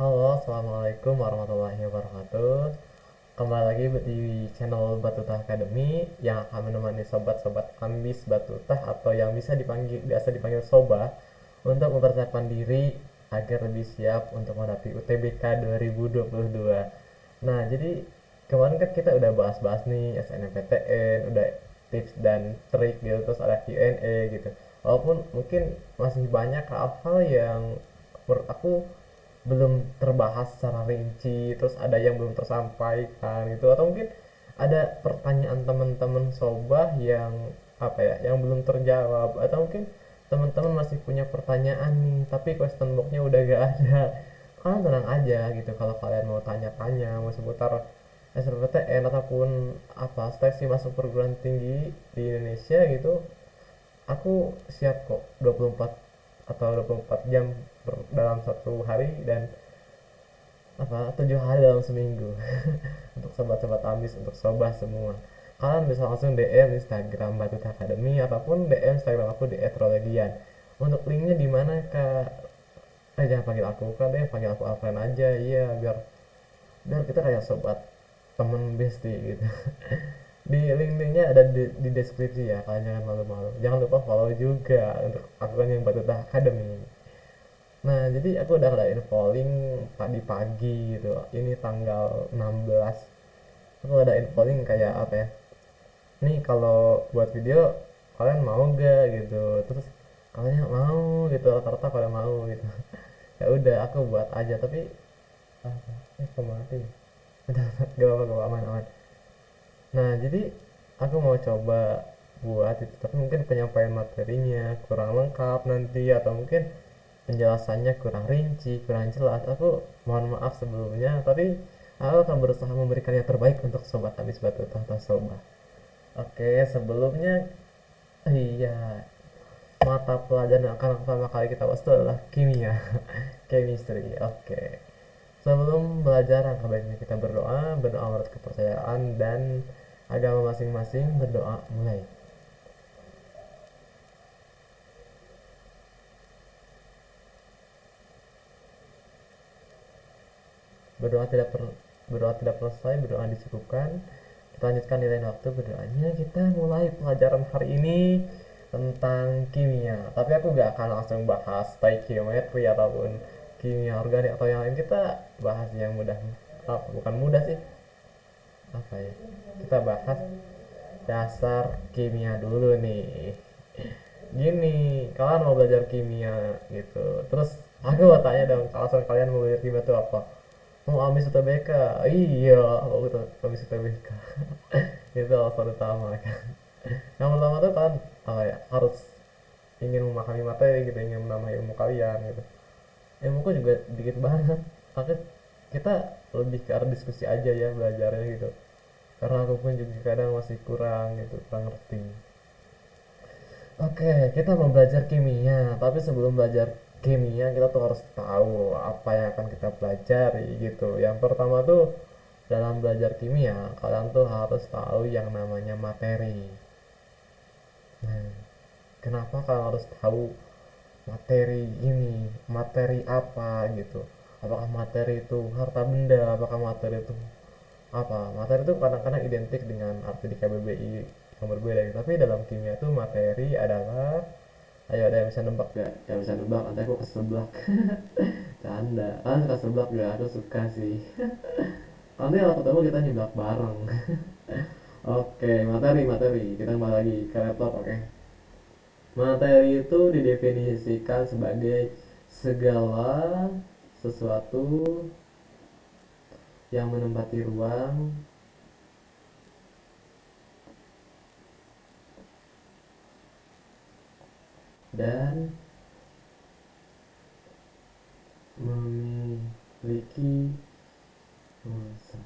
Halo, Assalamualaikum warahmatullahi wabarakatuh. Kembali lagi di channel Batutah Academy yang akan menemani sobat-sobat ambis Batutah atau yang biasa dipanggil Soba untuk mempersiapkan diri agar lebih siap untuk menghadapi UTBK 2022. Nah, jadi kemarin kan kita udah bahas-bahas nih SNMPTN, udah tips dan trik gitu, terus ada Q&A gitu. Walaupun mungkin masih banyak hal-hal yang menurut aku belum terbahas secara rinci, terus ada yang belum tersampaikan gitu, atau mungkin ada pertanyaan teman-teman sobah yang apa ya, yang belum terjawab, atau mungkin teman-teman masih punya pertanyaan nih tapi question boxnya udah gak ada. Kalian tenang aja gitu, kalau kalian mau tanya-tanya mau seputar SNMPTN ataupun apa seleksi masuk perguruan tinggi di Indonesia gitu, aku siap kok 24 atau 24 jam dalam satu hari dan apa 7 hari dalam seminggu untuk sobat-sobat ambis, untuk sobat semua. Kalian bisa langsung DM Instagram Batut Academy ataupun DM Instagram aku di @rolegian. Untuk linknya di mana kak? Jangan panggil aku kan deh, panggil aku Alfred aja, iya, biar biar kita kayak sobat, temen bestie gitu. Di link-linknya ada di deskripsi ya, kalian jangan malu-malu. Jangan lupa follow juga untuk akun yang Batut Academy. Nah, jadi aku udah ngadain polling tadi pagi gitu. Ini tanggal 16. Aku ngadain polling kayak apa ya? Nih kalau buat video kalian mau gak gitu. Terus kalian mau gitu, rata-rata pada mau gitu. Ya udah aku buat aja, tapi apa? Kok mati? Udah, gak apa-apa, gak apa, aman aman. Nah, jadi aku mau coba buat itu, tapi mungkin penyampaian materinya kurang lengkap nanti, atau mungkin penjelasannya kurang rinci, kurang jelas. Aku mohon maaf sebelumnya, tapi aku akan berusaha memberikan yang terbaik untuk sobat habis batu tata sobat. Oke, sebelumnya iya, mata pelajaran yang akan pertama kali kita bahas itu adalah kimia, chemistry. Oke. Sebelum belajar, angka baiknya kita berdoa, berdoa menurut kepercayaan dan agama masing-masing, berdoa mulai. Berdoa tidak per, berdoa tidak selesai, berdoa dicukupkan. Kita lanjutkan di lain waktu berdoanya. Kita mulai pelajaran hari ini tentang kimia. Tapi aku gak akan langsung bahas stoichiometry ataupun kimia organik atau yang lain. Kita bahas yang mudah. Oh, bukan mudah sih. Apa ya? Kita bahas dasar kimia dulu nih. Gini, kalian mau belajar kimia gitu. Terus aku mau tanya dong, alasan kalian mau belajar kimia itu apa? Mau ambis UTBK? Iya, mau ambis UTBK. Itu alasan utama kan. Yang pertama tuh kan apa ya, harus ingin memahami materi gitu, ingin menambah ilmu kalian gitu. Ilmuku juga dikit banget. Aku kita lebih ke arah diskusi aja ya belajarnya gitu. Karena aku pun juga kadang masih kurang gitu, kurang ngerti. Oke, kita mau belajar kimia, tapi sebelum belajar kimia kita tuh harus tahu apa yang akan kita pelajari gitu. Yang pertama tuh, dalam belajar kimia, kalian tuh harus tahu yang namanya materi. Nah, kenapa kalian harus tahu materi ini? Materi apa gitu? Apakah materi itu harta benda? Apakah materi itu apa? Materi itu kadang-kadang identik dengan arti di KBBI yang berbeda gitu. Tapi dalam kimia tuh materi adalah, ayo ada yang bisa nebak gak? Yang bisa nebak, nanti aku keseblak. Canda, kan suka seblak gak? Aku suka sih. Nanti kalau ketemu kita nyeblak bareng. Oke, materi. Kita kembali lagi ke laptop, oke. Materi itu didefinisikan sebagai segala sesuatu yang menempati ruang dan memiliki massa.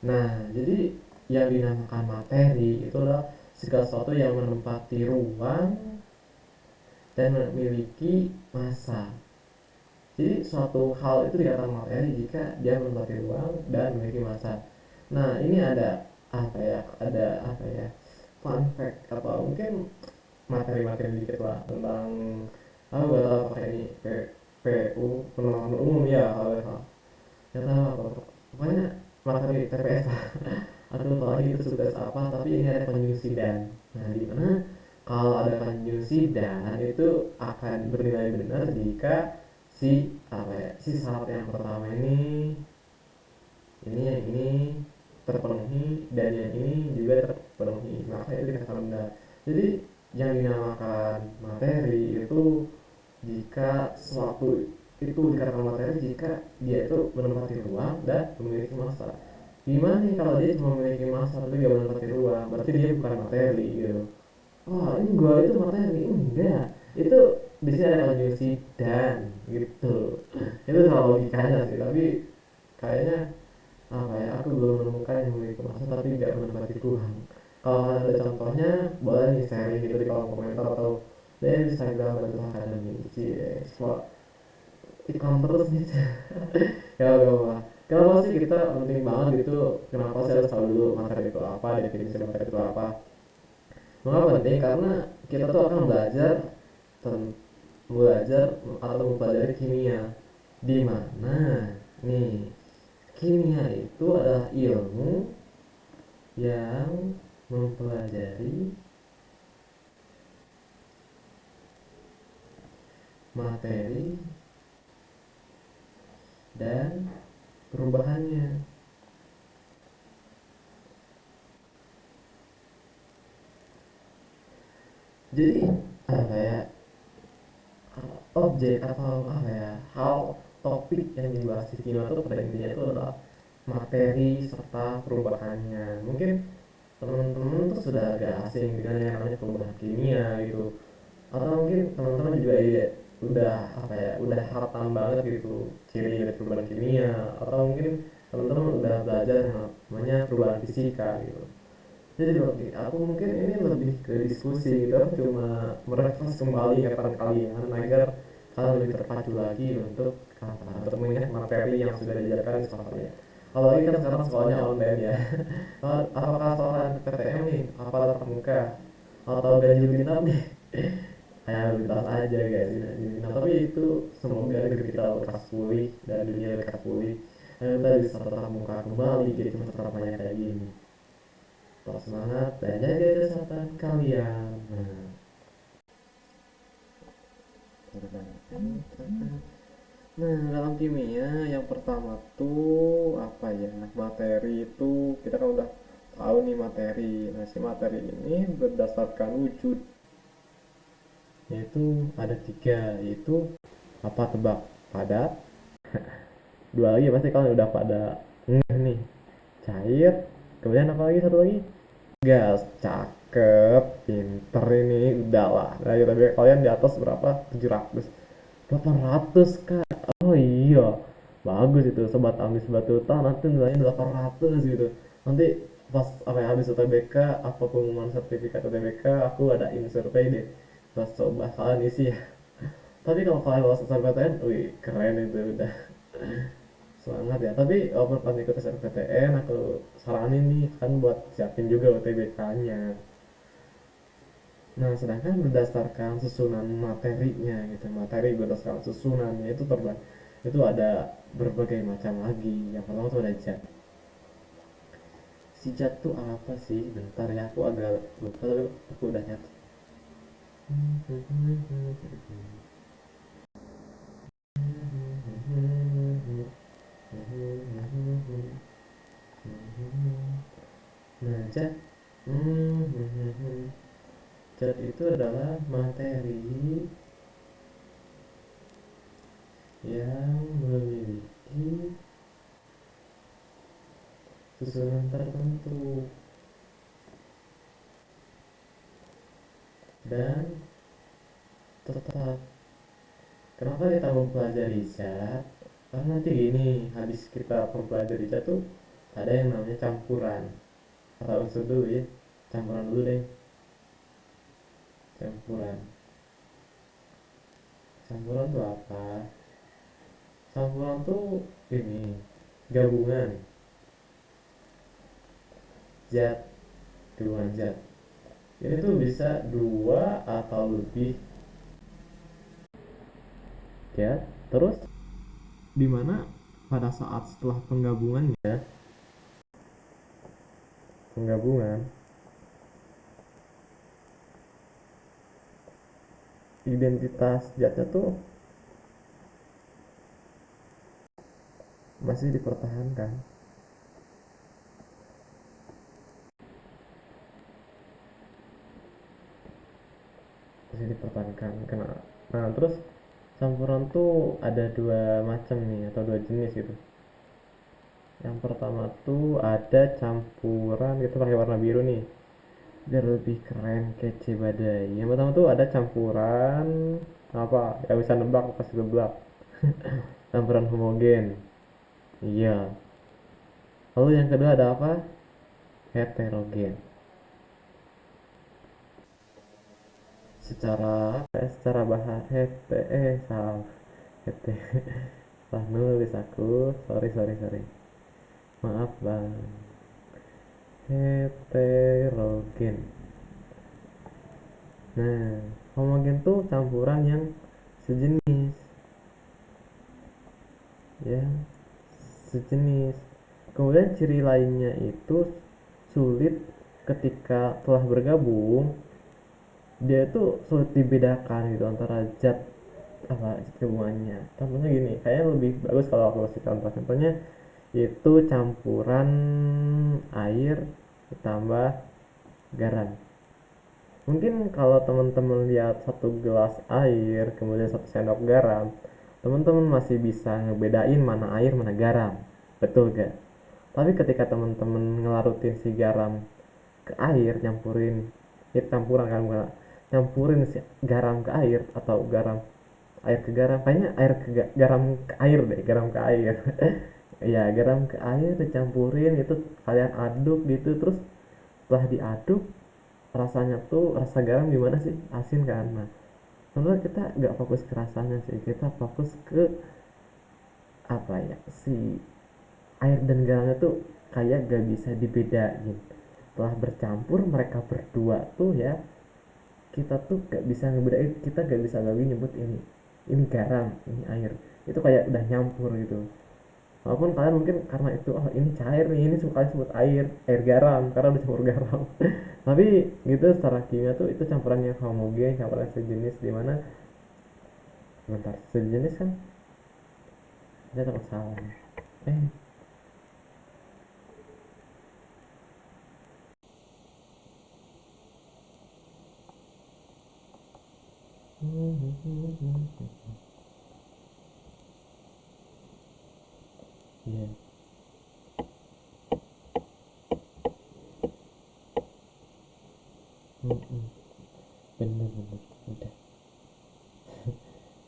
Nah, jadi yang dinamakan materi itu adalah segala sesuatu yang menempati ruang dan memiliki massa. Jadi suatu hal itu dikatakan materi jika dia menempati ruang dan memiliki massa. Nah, ini ada apa ya? Ada apa ya? Fun fact atau mungkin materi-materi dikit lah tentang, aku gak tahu pakai ini kayak PU, penerangan umum ya, HWH. Ya tahu apa, pokoknya materi TPS lah. Atau apalagi itu tugas apa, tapi ini ada konjungsi dan. Nah, di mana kalau ada konjungsi dan itu akan bernilai benar jika si apa ya, si syarat yang pertama ini yang ini terpenuhi dan yang ini juga terpenuhi, maka itu dikatakan benar. Jadi yang dinamakan materi itu jika suatu itu dikatakan materi jika dia itu menempati ruang dan memiliki massa. Gimana nih kalau dia cuma memiliki massa tapi gak menempati ruang, berarti dia bukan materi gitu. Wah, ini gua itu materi enggak, itu di sini ada konjungsi dan gitu. Itu kalau logikanya sih, tapi kayaknya apa ya, aku belum menemukan yang memiliki masa tapi tidak menempati ruang. Kalau kalian ada contohnya boleh nih sharing gitu di kolom komentar atau di Instagram Batu Academy. Cie, iklan terus nih. Ya gak apa, kenapa sih kita penting banget gitu, kenapa sih harus tahu dulu materi itu apa, definisi materi itu apa. Mengapa penting? Karena kita tuh akan belajar atau mempelajari kimia, di mana nih kimia itu adalah ilmu yang mempelajari materi dan perubahannya. Jadi apa ya, objek atau apa ya, hal topik yang dibahas di kimia itu pada intinya itu adalah materi serta perubahannya. Mungkin teman-teman tuh sudah agak asing dengan yang namanya perubahan kimia gitu, atau mungkin teman-teman juga ya udah apa ya, udah hatam banget gitu ciri dari perubahan kimia, atau mungkin teman-teman udah belajar yang namanya perubahan fisika gitu. Jadi bagi aku mungkin ini lebih ke diskusi gitu, aku cuma merefresh kembali ingatan kalian agar kalian lebih terpacu lagi untuk apa, untuk mengingat materi yang sudah diajarkan di sekolah kalian. Kalau ini kan sekarang sekolahnya online ya. Apakah soalan PTM nih apa tatap muka atau ganjil genap nih? Kayak lintas aja guys, nah, tapi itu semoga negeri kita lekas pulih dan dunia lekas pulih dan kita bisa tetap muka kembali jadi cuma tetap banyak kayak gini. Tetap semangat dan jaga kesehatan kalian. Nah, dalam kimia yang pertama tuh apa ya, materi itu kita kan udah tahu nih materi. Nah, si materi ini berdasarkan wujud, yaitu ada tiga, yaitu apa, tebak? Padat. Dua lagi pasti kalian udah pada ngeh nih, cair. Kemudian apa lagi, satu lagi, gas. Cakep, pinter ini, udahlah. Nah, kita kalian di atas berapa? 700, 800 kak. Oh iya, bagus itu sobat ambis batuta, nanti nilainya 800 gitu. Nanti pas apa ya, habis UTBK apa pengumuman sertifikat UTBK, aku adain survei deh, pas coba kalian isi ya. Tapi kalau kalian lolos SNMPTN, wih keren itu udah. Semangat ya. Tapi walaupun pas ikut SNMPTN, aku saranin nih kan buat siapin juga UTBK-nya. Nah, sedangkan berdasarkan susunan materinya gitu, materi berdasarkan susunannya itu itu ada berbagai macam lagi. Yang pertama tuh ada zat. Si zat tuh apa sih? Bentar ya, aku agak lupa tapi aku udah nyatet. Nah, zat itu adalah materi yang memiliki susunan tertentu dan tetap. Kenapa kita mempelajari zat? Karena nanti gini, habis kita mempelajari zat tuh ada yang namanya campuran atau unsur dulu ya. Campuran dulu deh. Campuran. Campuran tuh apa? Campuran tuh ini gabungan zat, gabungan zat. Ini tuh bisa dua atau lebih zat Terus dimana pada saat setelah penggabungan identitas zatnya tuh masih dipertahankan. Nah terus campuran tuh ada dua macam nih atau dua jenis gitu. Yang pertama tuh ada campuran, itu pakai warna biru nih biar lebih keren kece badai. Yang pertama tuh ada campuran apa ya, bisa nebak pasti nebak. Campuran homogen. Iya. Lalu yang kedua ada apa? Heterogen. Secara bahasa salah hete salah nulis aku, sorry, maaf bang. Heterogen. Nah, homogen tuh campuran yang sejenis, ya, sejenis. Kemudian ciri lainnya itu sulit ketika telah bergabung, dia tuh sulit dibedakan gitu antara zat apa zat gabungannya. Contohnya gini, kayaknya lebih bagus kalau aku kasih contoh. Contohnya itu campuran air ditambah garam. Mungkin kalau teman-teman lihat satu gelas air kemudian satu sendok garam, teman-teman masih bisa ngebedain mana air mana garam, betul gak? Tapi ketika teman-teman ngelarutin si garam ke air, nyampurin ya campuran kan, bukan nyampurin si garam ke air atau air ke garam, kayaknya garam ke air deh, garam ke air. Ya garam ke air dicampurin itu, kalian aduk gitu, terus setelah diaduk rasanya tuh rasa garam gimana sih, asin kan. Nah sebenarnya kita nggak fokus ke rasanya sih, kita fokus ke apa ya, si air dan garamnya tuh kayak gak bisa dibedain. Setelah bercampur mereka berdua tuh ya, kita tuh gak bisa ngebedain, kita gak bisa lagi nyebut ini garam ini air, itu kayak udah nyampur gitu. Walaupun kalian mungkin karena itu, oh ini cair nih, ini suka disebut air garam karena udah campur garam. Tapi gitu secara kimia tuh itu campurannya homogen, campuran sejenis, dimana bentar, sejenis kan saya takut salah. eh iya. Mm-mm. Bener udah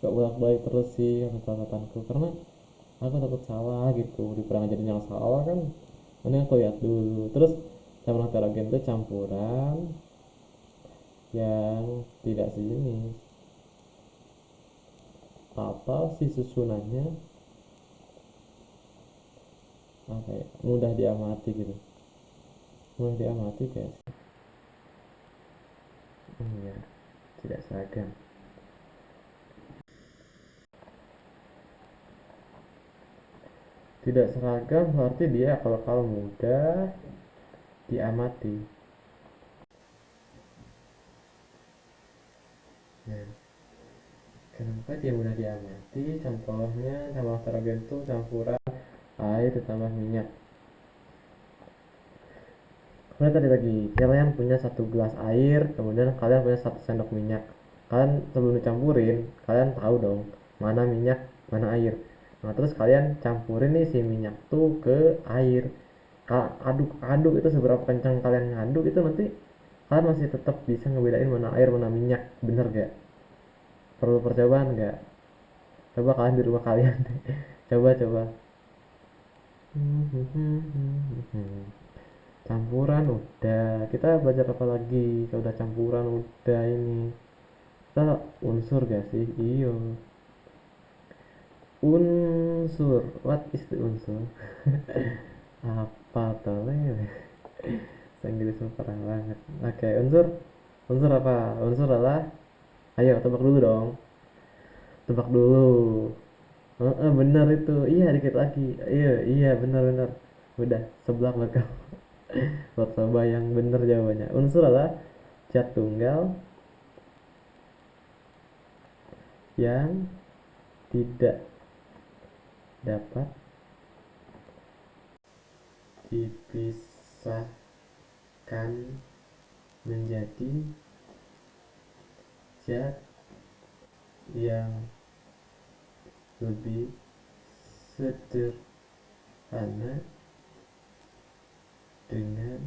gak bolak balik terus sih catatanku, karena aku takut salah gitu, dipernah jadi yang salah kan. Ini aku lihat dulu. Terus campuran heterogen itu campuran yang tidak sejenis atau si susunannya apa ya, mudah diamati gitu, mudah diamati guys. Iya, tidak seragam. Tidak seragam berarti dia kalau mudah diamati. Nah, kenapa dia mudah diamati? Contohnya sama heterogen itu campuran air ditambah minyak. Kemudian tadi lagi, kalian punya satu gelas air, kemudian kalian punya satu sendok minyak. Kalian sebelum dicampurin, kalian tahu dong mana minyak, mana air. Nah terus kalian campurin nih si minyak tuh ke air. Aduk-aduk itu seberapa kencang kalian ngaduk itu nanti kalian masih tetap bisa ngebedain mana air mana minyak, bener gak? Perlu percobaan gak? Coba kalian di rumah kalian deh. Coba. Campuran udah, kita belajar apa lagi kalau udah campuran udah ini. Kita unsur gak sih? Iyo, unsur, what is the unsur? Apa tuh lele? Inggrisnya parah banget. Oke, unsur apa? Unsur adalah, ayo tebak dulu dong, tebak dulu. Benar itu, iya dikit lagi, iya iya benar-benar, udah sebelah belakang. Buat coba yang benar jawabannya, unsur adalah zat tunggal yang tidak dapat dipisahkan menjadi zat yang lebih sederhana dengan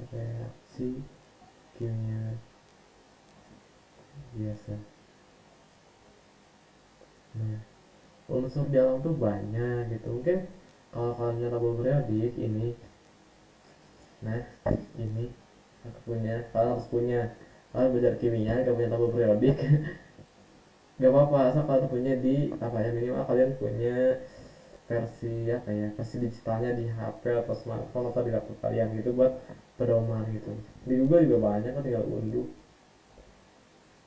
reaksi kimia biasa. Nah, unsur di alam tuh banyak gitu. Mungkin kalau kalian tabel periodik ini, nah ini aku punya, kalian harus punya. Kalian belajar kimia gak punya tabel periodik, gak apa-apa asal kalian punya di apa ya, minimal kalian punya versi apa ya, versi digitalnya di HP atau smartphone atau di laptop kalian gitu buat pedoman gitu. Di Google juga banyak kan, tinggal unduh.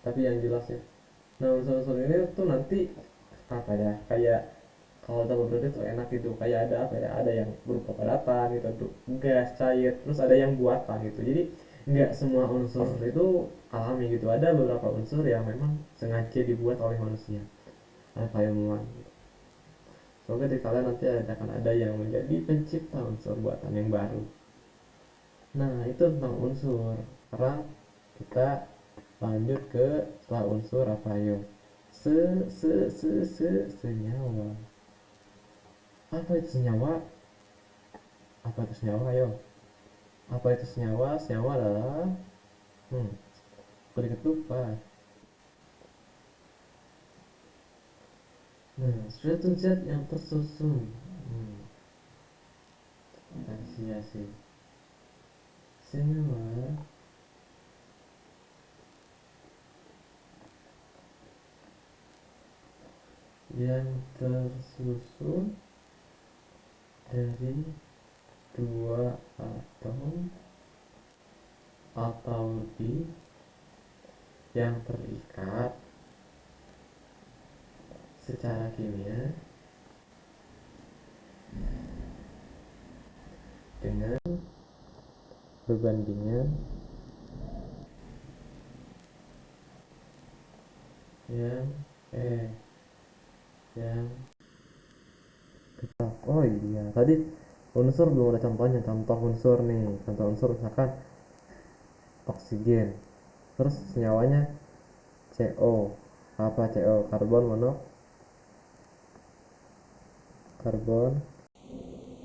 Tapi yang jelas ya, nah unsur-unsur ini tuh nanti apa ya, kayak kalau double blend itu enak gitu, kayak ada apa ya, ada yang berupa padatan gitu tuh, gas cair, terus ada yang buatan gitu. Jadi nggak semua unsur itu alami gitu, ada beberapa unsur yang memang sengaja dibuat oleh manusia, ada keilmuan gitu. Semoga di kalian nanti akan ada yang menjadi pencipta unsur buatan yang baru. Nah itu tentang unsur. Sekarang kita lanjut ke setelah unsur apa, ayo, senyawa. Apa itu senyawa? Apa itu senyawa, ayo? Apa itu senyawa? Senyawa adalah hmm, sedikit lupa. Nah, suatu zat yang tersusun. Hmm, rahasia sih. Senyawa yang tersusun dari dua atom atau lebih yang terikat secara kimia dengan perbandingan yang yang kecil. Oh iya, tadi unsur belum ada contohnya. Contoh unsur nih, contoh unsur misalkan oksigen, terus senyawanya CO. Apa CO? Karbon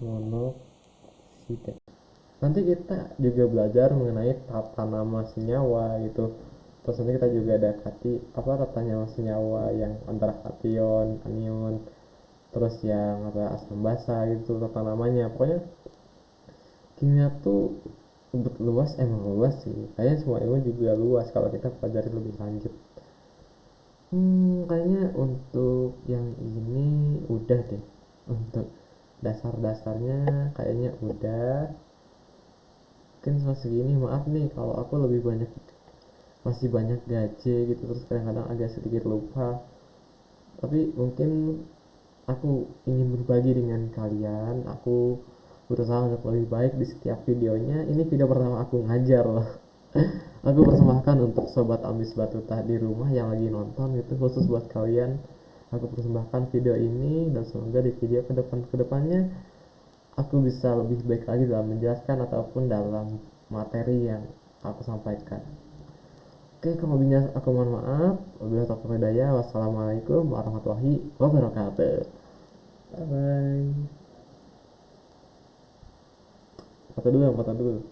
monoksida. Nanti kita juga belajar mengenai tata nama senyawa gitu. Terus nanti kita juga ada apa, tata nama senyawa yang antara kation, anion, terus yang apa, asam basa gitu, tata namanya. Pokoknya kimia tuh luas, emang luas sih. Kayaknya semua ilmu juga luas kalau kita pelajari lebih lanjut. Kayaknya untuk yang ini udah deh. Untuk dasar-dasarnya kayaknya udah. Mungkin sama segini, maaf nih kalau aku lebih banyak, masih banyak gaje gitu, terus kadang-kadang agak sedikit lupa. Tapi mungkin aku ingin berbagi dengan kalian. Aku berusaha untuk lebih baik di setiap videonya. Ini video pertama aku ngajar loh. Aku persembahkan untuk sobat ambis batutah di rumah yang lagi nonton, itu khusus buat kalian. Aku persembahkan video ini dan semoga di video kedepannya aku bisa lebih baik lagi dalam menjelaskan ataupun dalam materi yang aku sampaikan. Oke, kalau lebihnya aku mohon maaf. Wabillahi taufiq wal hidayah. Wassalamualaikum warahmatullahi wabarakatuh. Bye bye. Foto dulu, foto dulu.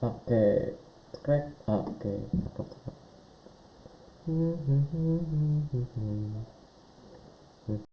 Oke, crack. Oke, cakep, cakep.